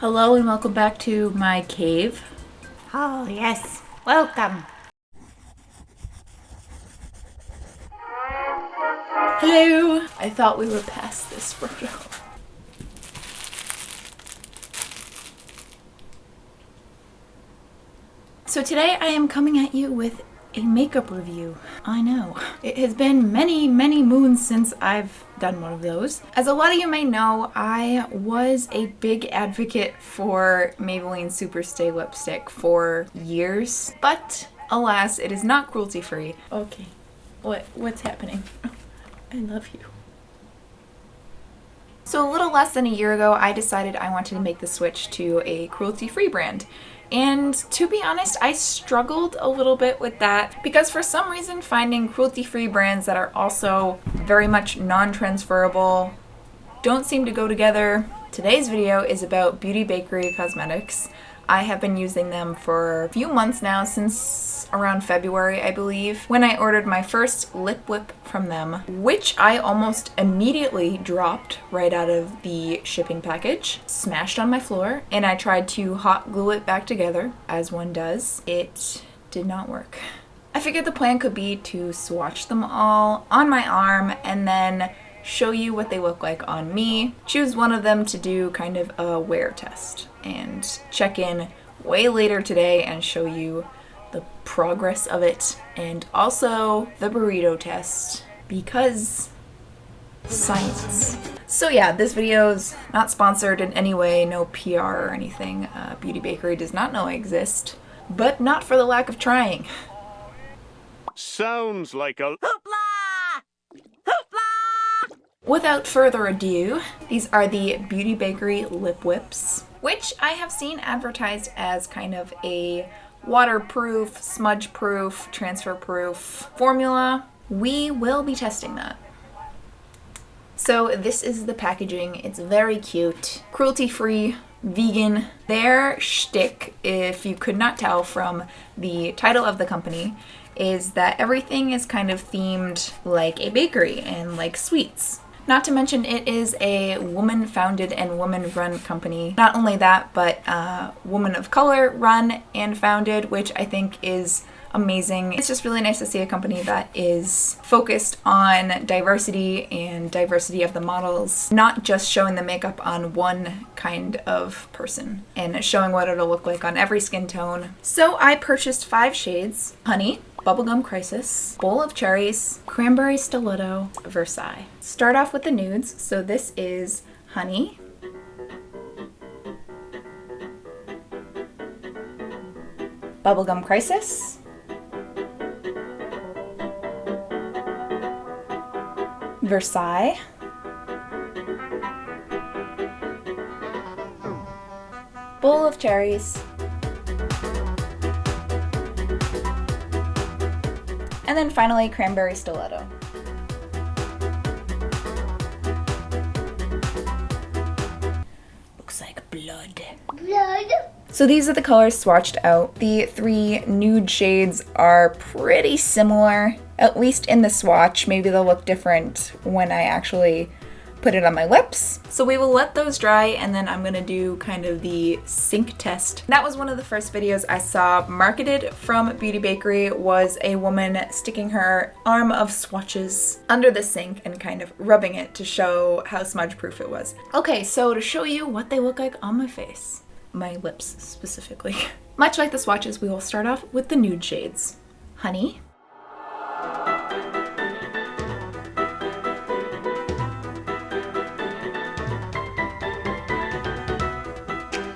Hello and welcome back to my cave. Oh, yes. Welcome. Hello! I thought we were past this photo. So today I am coming at you with a makeup review. I know. It has been many moons since I've done one of those. As a lot of you may know, I was a big advocate for Maybelline Superstay lipstick for years, but alas, it is not cruelty-free. Okay, what's happening? I love you. So a little less than a year ago, I decided I wanted to make the switch to a cruelty-free brand. And to be honest, I struggled a little bit with that because for some reason finding cruelty-free brands that are also very much non-transferable don't seem to go together. Today's video is about Beauty Bakerie cosmetics. I have been using them for a few months now, since around February, I believe, when I ordered my first lip whip from them, which I almost immediately dropped right out of the shipping package, smashed on my floor, and I tried to hot glue it back together, as one does. It did not work. I figured the plan could be to swatch them all on my arm and then show you what they look like on me, choose one of them to do kind of a wear test, and check in way later today and show you the progress of it, and also the burrito test, because science. So yeah, this video's not sponsored in any way, no PR or anything. Beauty Bakerie does not know I exist, but not for the lack of trying. Sounds like a Without further ado, these are the Beauty Bakerie lip whips, which I have seen advertised as kind of a waterproof, smudge-proof, transfer-proof formula. We will be testing that. So this is the packaging. It's very cute, cruelty-free, vegan. Their shtick, if you could not tell from the title of the company, is that everything is kind of themed like a bakery and like sweets. Not to mention it is a woman-founded and woman-run company. Not only that, but woman of color run and founded, which I think is amazing. It's just really nice to see a company that is focused on diversity and diversity of the models, not just showing the makeup on one kind of person and showing what it'll look like on every skin tone. So I purchased 5 shades: Honey, Bubblegum Crisis, Bowl of Cherries, Cranberry Stiletto, Versailles. Start off with the nudes. So this is Honey, Bubblegum Crisis, Versailles, Bowl of Cherries, and then finally Cranberry Stiletto. Looks like blood. So these are the colors swatched out. The 3 nude shades are pretty similar, at least in the swatch. Maybe they'll look different when I actually put it on my lips. So we will let those dry, and then I'm gonna do kind of the sink test. That was one of the first videos I saw marketed from Beauty Bakerie, was a woman sticking her arm of swatches under the sink and kind of rubbing it to show how smudge proof it was. Okay, so to show you what they look like on my face, my lips specifically. Much like the swatches, we will start off with the nude shades. Honey,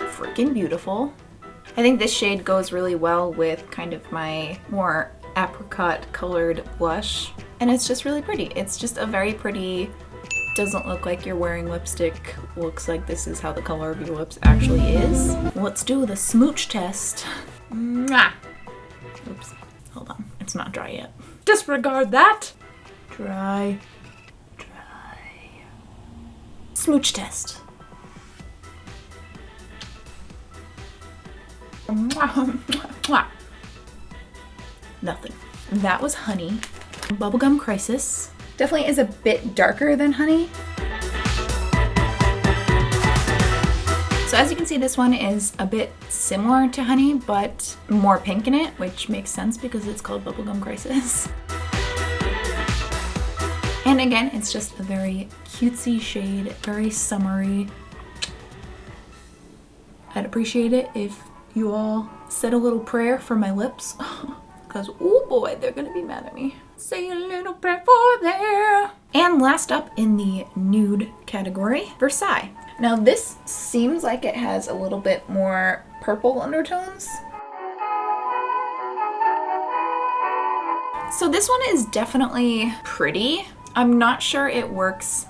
freaking beautiful. I think this shade goes really well with kind of my more apricot colored blush, and it's just really pretty. It's just a very pretty, doesn't look like you're wearing lipstick, looks like this is how the color of your lips actually is. Let's do the smooch test. Mwah! Oops, hold on, it's not dry yet. Disregard that! Dry. Smooch test. Nothing. That was Honey. Bubblegum Crisis. Definitely is a bit darker than Honey. So as you can see, this one is a bit similar to Honey, but more pink in it, which makes sense because it's called Bubblegum Crisis. And again, it's just a very cutesy shade, very summery. I'd appreciate it if you all said a little prayer for my lips, because oh boy, they're gonna be mad at me. Say a little prayer for there. And last up in the nude category, Versailles. Now this seems like it has a little bit more purple undertones. So this one is definitely pretty. I'm not sure it works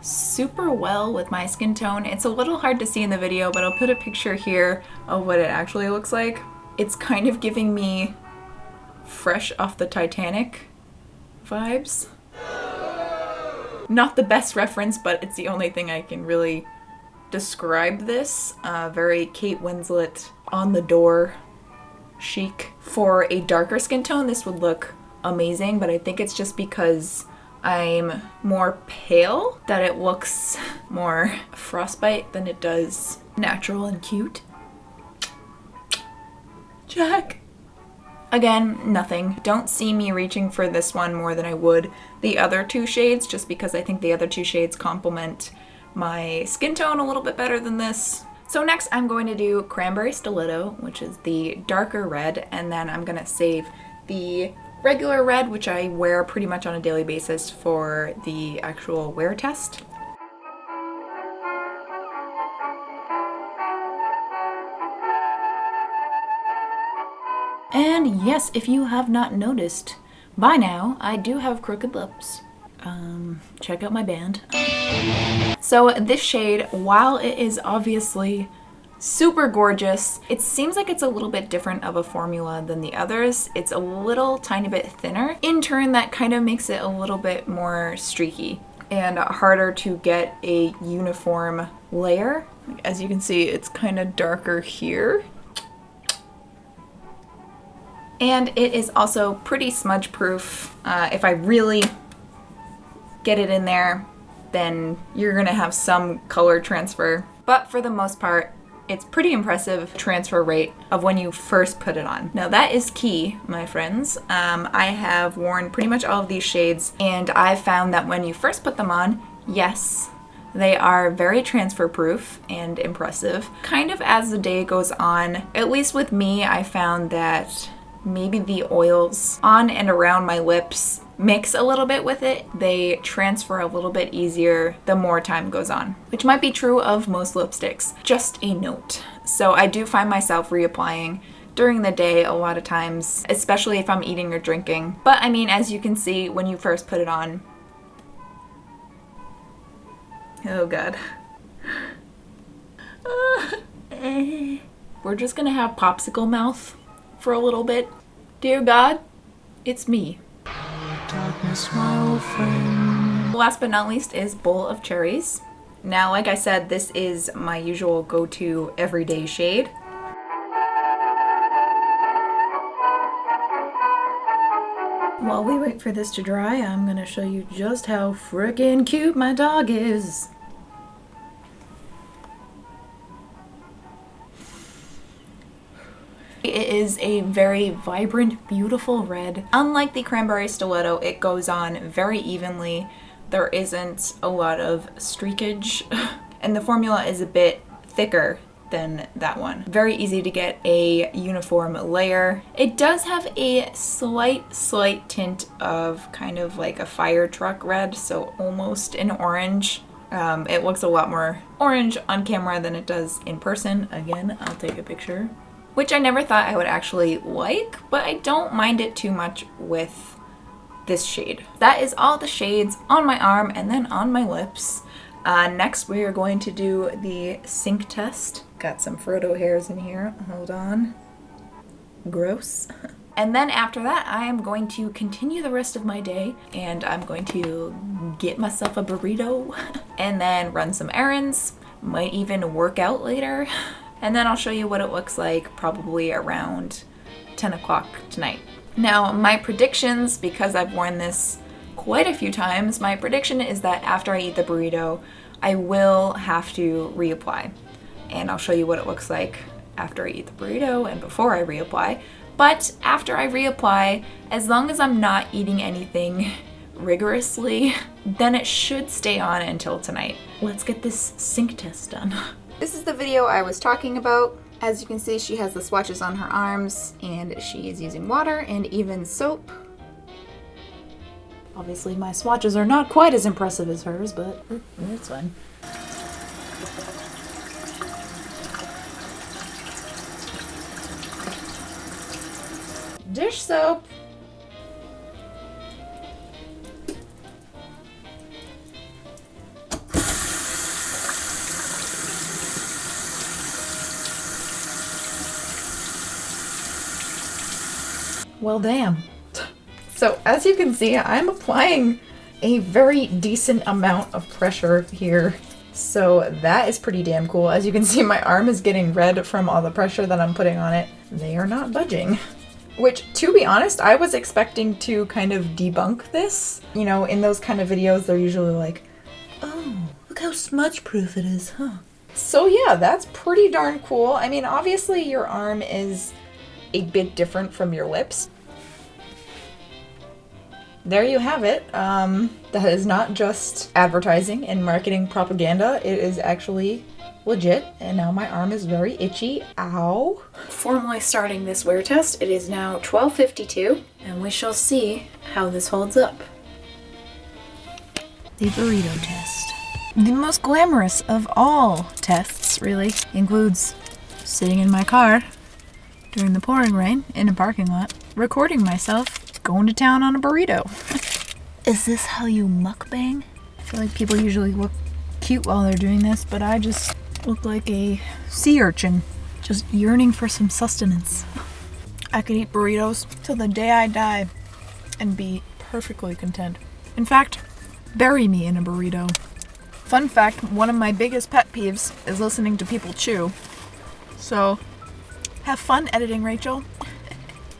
super well with my skin tone. It's a little hard to see in the video, but I'll put a picture here of what it actually looks like. It's kind of giving me Fresh Off the Titanic vibes. Not the best reference, but it's the only thing I can really describe this. Very Kate Winslet on the door chic. For a darker skin tone, this would look amazing, but I think it's just because I'm more pale that it looks more frostbite than it does natural and cute. Jack! Again, nothing. Don't see me reaching for this one more than I would the other two shades, just because I think the other two shades complement my skin tone a little bit better than this. So next I'm going to do Cranberry Stiletto, which is the darker red, and then I'm gonna save the regular red, which I wear pretty much on a daily basis, for the actual wear test. And yes, if you have not noticed by now, I do have crooked lips. Check out my band. So this shade, while it is obviously super gorgeous, it seems like it's a little bit different of a formula than the others. It's a little tiny bit thinner. In turn, that kind of makes it a little bit more streaky and harder to get a uniform layer. As you can see, it's kind of darker here. And it is also pretty smudge proof. If I really get it in there, then you're gonna have some color transfer. But for the most part, it's pretty impressive transfer rate of when you first put it on. Now that is key, my friends. I have worn pretty much all of these shades, and I've found that when you first put them on, yes, they are very transfer proof and impressive. Kind of as the day goes on, at least with me, I found that maybe the oils on and around my lips mix a little bit with it. They transfer a little bit easier the more time goes on, which might be true of most lipsticks. Just a note. So I do find myself reapplying during the day a lot of times, especially if I'm eating or drinking. But I mean, as you can see, when you first put it on, oh god. We're just gonna have popsicle mouth for a little bit. Dear God, it's me. Darkness, my old friend. Last but not least is Bowl of Cherries. Now, like I said, this is my usual go-to everyday shade. While we wait for this to dry, I'm gonna show you just how frickin' cute my dog is. It is a very vibrant, beautiful red. Unlike the Cranberry Stiletto, it goes on very evenly. There isn't a lot of streakage, and the formula is a bit thicker than that one. Very easy to get a uniform layer. It does have a slight tint of kind of like a fire truck red, so almost an orange. It looks a lot more orange on camera than it does in person. Again, I'll take a picture. Which I never thought I would actually like, but I don't mind it too much with this shade. That is all the shades on my arm and then on my lips. Next we are going to do the sync test. Got some Frodo hairs in here, hold on. Gross. And then after that, I am going to continue the rest of my day, and I'm going to get myself a burrito and then run some errands, might even work out later. And then I'll show you what it looks like probably around 10 o'clock tonight. Now, my predictions, because I've worn this quite a few times, my prediction is that after I eat the burrito, I will have to reapply. and I'll show you what it looks like after I eat the burrito and before I reapply. But after I reapply, as long as I'm not eating anything rigorously, then it should stay on until tonight. Let's get this sync test done. This is the video I was talking about. As you can see, she has the swatches on her arms, and she is using water and even soap. Obviously my swatches are not quite as impressive as hers, but it's fine. Dish soap. Well, damn. So as you can see, I'm applying a very decent amount of pressure here. So that is pretty damn cool. As you can see, my arm is getting red from all the pressure that I'm putting on it. They are not budging. Which, to be honest, I was expecting to kind of debunk this. You know, in those kind of videos, they're usually like, oh, look how smudge proof it is, huh? So yeah, that's pretty darn cool. I mean, obviously your arm is a bit different from your lips. There you have it. That is not just advertising and marketing propaganda. It is actually legit, and now my arm is very itchy. Ow. Formally starting this wear test. It is now 12:52, and we shall see how this holds up. The burrito test. The most glamorous of all tests, really, includes sitting in my car during the pouring rain in a parking lot, recording myself going to town on a burrito. Is this how you mukbang? I feel like people usually look cute while they're doing this, but I just look like a sea urchin, just yearning for some sustenance. I could eat burritos till the day I die and be perfectly content. In fact, bury me in a burrito. Fun fact, one of my biggest pet peeves is listening to people chew. So, have fun editing, Rachel.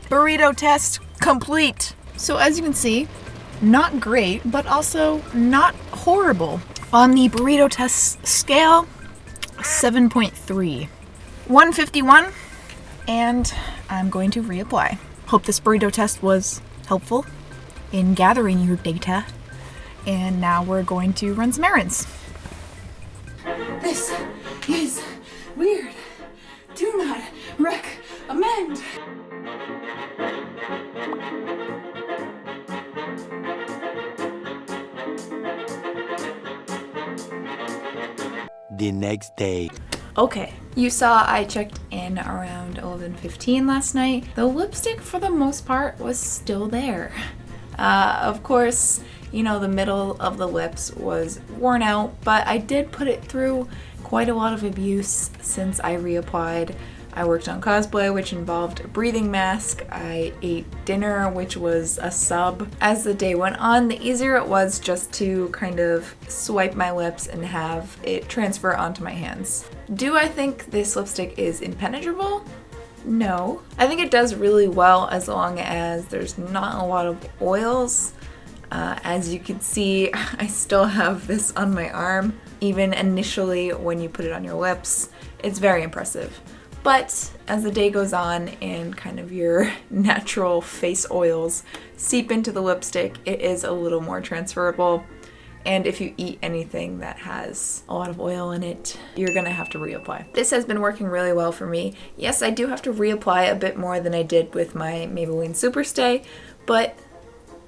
Burrito test complete. So as you can see, not great, but also not horrible. On the burrito test scale, 7.3. 151, and I'm going to reapply. Hope this burrito test was helpful in gathering your data. And now we're going to run some errands. This is weird. Do not recommend. The next day. Okay, you saw I checked in around 11:15 last night. The lipstick for the most part was still there. Of course, you know, the middle of the lips was worn out, but I did put it through quite a lot of abuse since I reapplied. I worked on cosplay, which involved a breathing mask. I ate dinner, which was a sub. As the day went on, the easier it was just to kind of swipe my lips and have it transfer onto my hands. Do I think this lipstick is impenetrable? No. I think it does really well as long as there's not a lot of oils. As you can see, I still have this on my arm. Even initially when you put it on your lips, it's very impressive. But as the day goes on and kind of your natural face oils seep into the lipstick, it is a little more transferable. And if you eat anything that has a lot of oil in it, you're gonna have to reapply. This has been working really well for me. Yes, I do have to reapply a bit more than I did with my Maybelline Superstay, but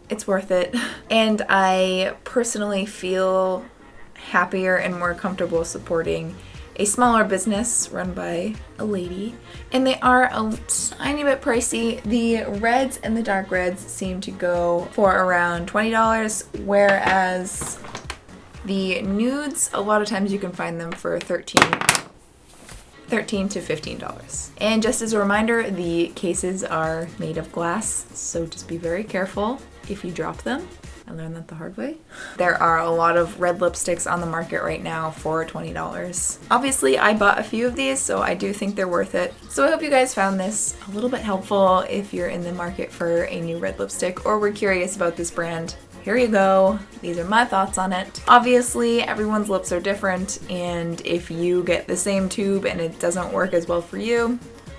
it's worth it. And I personally feel happier and more comfortable supporting a smaller business run by a lady, and they are a tiny bit pricey. The reds and the dark reds seem to go for around $20, whereas the nudes, a lot of times you can find them for $13 to $15. And just as a reminder, the cases are made of glass, so just be very careful if you drop them. I learned that the hard way. There are a lot of red lipsticks on the market right now for $20. Obviously, I bought a few of these, so I do think they're worth it. So I hope you guys found this a little bit helpful if you're in the market for a new red lipstick or were curious about this brand. here you go. These are my thoughts on it. Obviously, everyone's lips are different, and if you get the same tube and it doesn't work as well for you,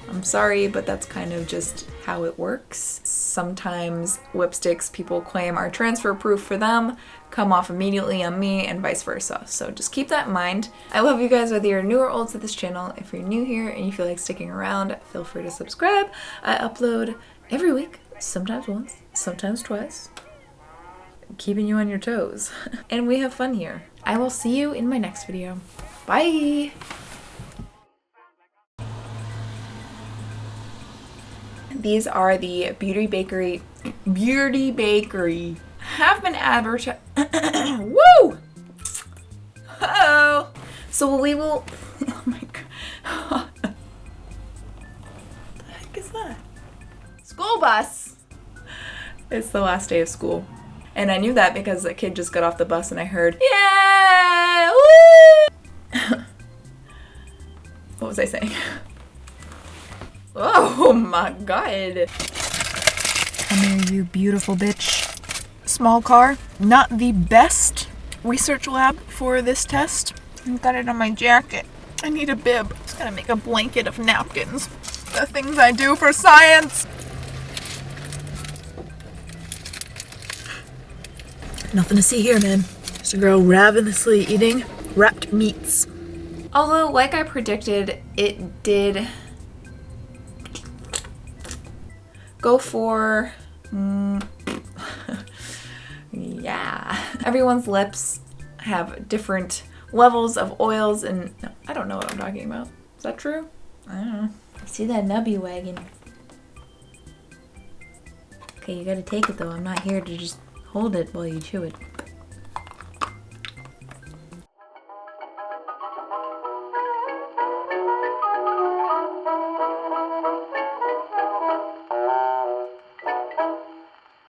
I'm sorry, but that's kind of just how it works. Sometimes lipsticks people claim are transfer proof for them come off immediately on me and vice versa. So just keep that in mind. I love you guys whether you're new or old to this channel. If you're new here and you feel like sticking around, feel free to subscribe. I upload every week, sometimes once, sometimes twice, keeping you on your toes. And we have fun here. I will see you in my next video. Bye! These are the Beauty Bakerie have been advertised. Woo! Uh-oh. So we will. Oh my god. What the heck is that? School bus. It's the last day of school. And I knew that because a kid just got off the bus and I heard, yeah! Woo! What was I saying? Oh my god. Come here, you beautiful bitch. Small car. Not the best research lab for this test. I've got it on my jacket. I need a bib. Just gotta make a blanket of napkins. The things I do for science. Nothing to see here, man. Just a girl ravenously eating wrapped meats. Although, like I predicted, it did go for, yeah. Everyone's lips have different levels of oils and, no, I don't know what I'm talking about. Is that true? I don't know. I see that nubby wagging. Okay, you gotta take it though. I'm not here to just hold it while you chew it.